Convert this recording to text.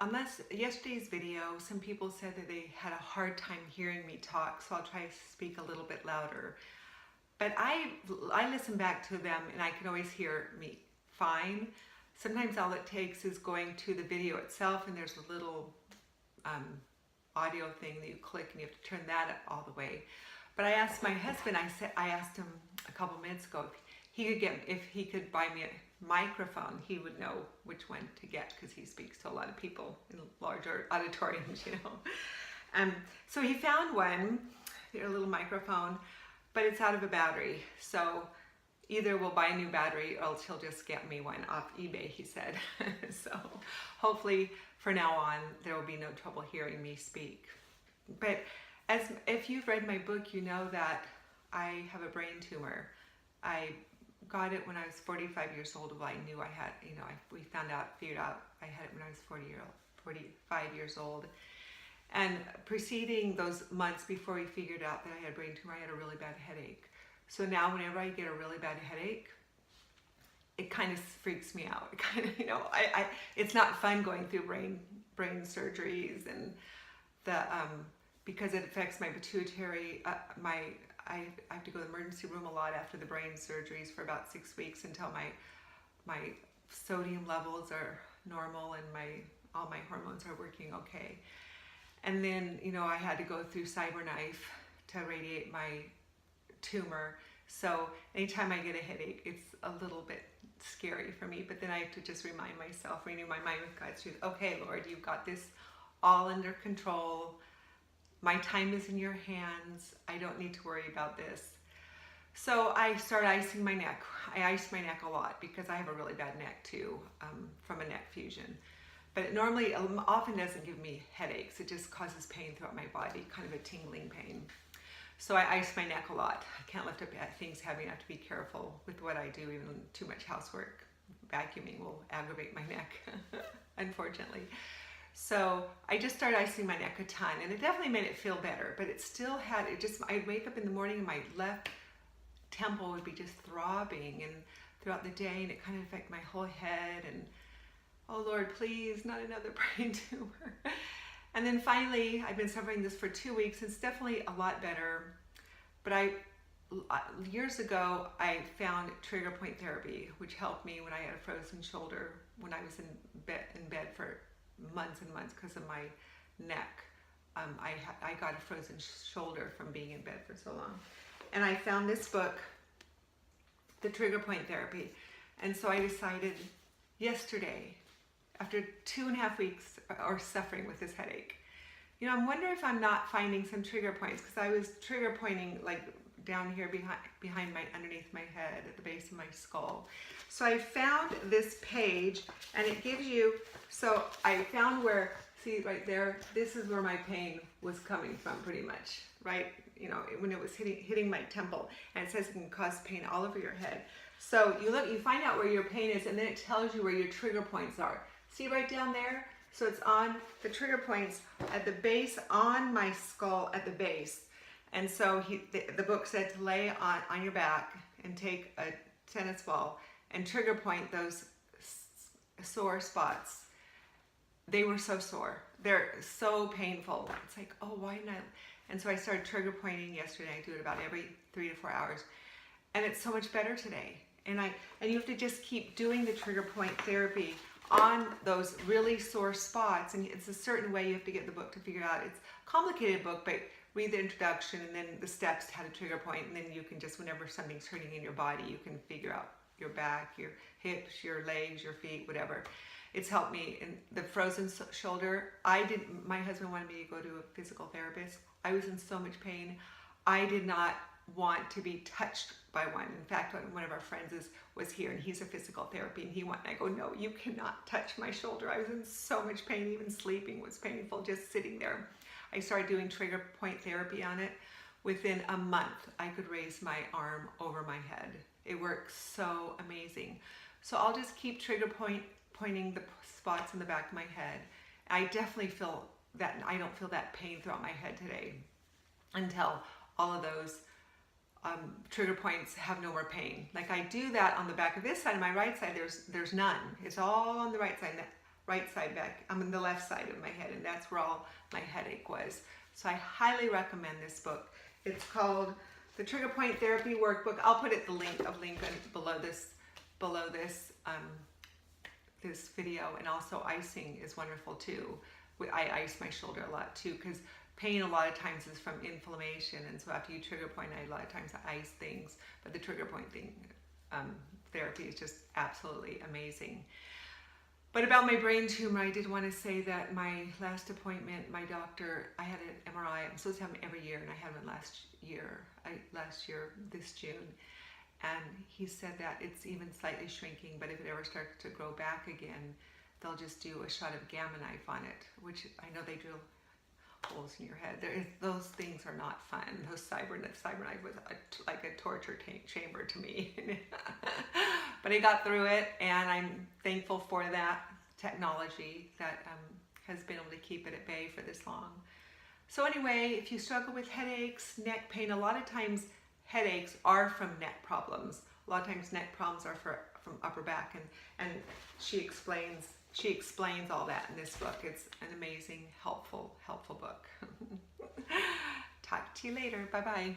Unless yesterday's video, some people said that they had a hard time hearing me talk, so I'll try to speak a little bit louder. But I listen back to them and I can always hear me fine. Sometimes all it takes is going to the video itself, and there's a little audio thing that you click and you have to turn that up all the way. But I asked my husband, I asked him a couple minutes ago if he could buy me a microphone. He would know which one to get because he speaks to a lot of people in larger auditoriums, you know. So he found one, a little microphone, but it's out of a battery. So either we'll buy a new battery or else he'll just get me one off eBay, he said. So hopefully for now on, there will be no trouble hearing me speak. But if you've read my book, you know that I have a brain tumor. I got it when I was 45 years old. Well, I knew I had, you know, we figured out I had it when I was 45 years old. And preceding those months before we figured out that I had a brain tumor, I had a really bad headache. So now whenever I get a really bad headache, it kind of freaks me out. It kind of, you know, it's not fun going through brain surgeries and because it affects my pituitary, I have to go to the emergency room a lot after the brain surgeries for about 6 weeks until my sodium levels are normal and all my hormones are working okay. And then, you know, I had to go through CyberKnife to radiate my tumor. So anytime I get a headache, it's a little bit scary for me, but then I have to just remind myself, renew my mind with God's truth. Okay, Lord, you've got this all under control. My time is in your hands. I don't need to worry about this. So I started icing my neck. I ice my neck a lot because I have a really bad neck too, from a neck fusion. But it normally often doesn't give me headaches. It just causes pain throughout my body, kind of a tingling pain. So I ice my neck a lot. I can't lift up things heavy. I have to be careful with what I do. Even too much housework, vacuuming will aggravate my neck, unfortunately. So I just started icing my neck a ton, and it definitely made it feel better, but it still had, I'd wake up in the morning and my left temple would be just throbbing and throughout the day, and it kind of affected my whole head, and oh Lord, please, not another brain tumor. And then finally, I've been suffering this for 2 weeks. It's definitely a lot better, but years ago, I found Trigger Point Therapy, which helped me when I had a frozen shoulder when I was in bed for months and months because of my neck. I got a frozen shoulder from being in bed for so long. And I found this book, The Trigger Point Therapy. And so I decided yesterday, after 2.5 weeks or suffering with this headache, you know, I'm wondering if I'm not finding some trigger points, because I was trigger pointing like down here underneath my head at the base of my skull. So I found this page, and it gives you, so I found where, see right there, this is where my pain was coming from pretty much, right? You know, when it was hitting my temple, and it says it can cause pain all over your head. So you find out where your pain is, and then it tells you where your trigger points are. See right down there? So it's on the trigger points at the base, on my skull at the base. And so the book said to lay on your back and take a tennis ball and trigger point those sore spots. They were so sore. They're so painful. It's like, oh, why not? And so I started trigger pointing yesterday. I do it about every 3 to 4 hours. And it's so much better today. And you have to just keep doing the trigger point therapy on those really sore spots. And it's a certain way you have to get the book to figure out. It's a complicated book, but read the introduction and then the steps to how to trigger point, and then you can just, whenever something's hurting in your body, you can figure out your back, your hips, your legs, your feet, whatever. It's helped me. In the frozen shoulder, my husband wanted me to go to a physical therapist. I was in so much pain. I did not want to be touched by one. In fact, one of our friends was here, and he's a physical therapy, and he went, and I go, no, you cannot touch my shoulder. I was in so much pain. Even sleeping was painful, just sitting there. I started doing trigger point therapy on it. Within a month, I could raise my arm over my head. It works so amazing. So I'll just keep trigger pointing the spots in the back of my head. I definitely feel that I don't feel that pain throughout my head today until all of those trigger points have no more pain. Like I do that on the back of this side, on my right side, there's none. It's all on the right side. right side back, I'm in the left side of my head, and that's where all my headache was. So I highly recommend this book. It's called the Trigger Point Therapy Workbook. I'll put the link below this this video. And also icing is wonderful too. I ice my shoulder a lot too, because pain a lot of times is from inflammation, and so after you trigger point, a lot of times I ice things. But the trigger point therapy is just absolutely amazing. But about my brain tumor, I did want to say that my last appointment, my doctor, I had an MRI. I'm supposed to have them every year, and I had one last year, this June. And he said that it's even slightly shrinking, but if it ever starts to grow back again, they'll just do a shot of gamma knife on it, which I know they drill holes in your head. Those things are not fun. Those cyber knife was like a torture chamber to me. But I got through it, and I'm thankful for that technology that has been able to keep it at bay for this long. So anyway, if you struggle with headaches, neck pain, a lot of times headaches are from neck problems. A lot of times neck problems are from upper back, and she explains all that in this book. It's an amazing, helpful book. Talk to you later. Bye-bye.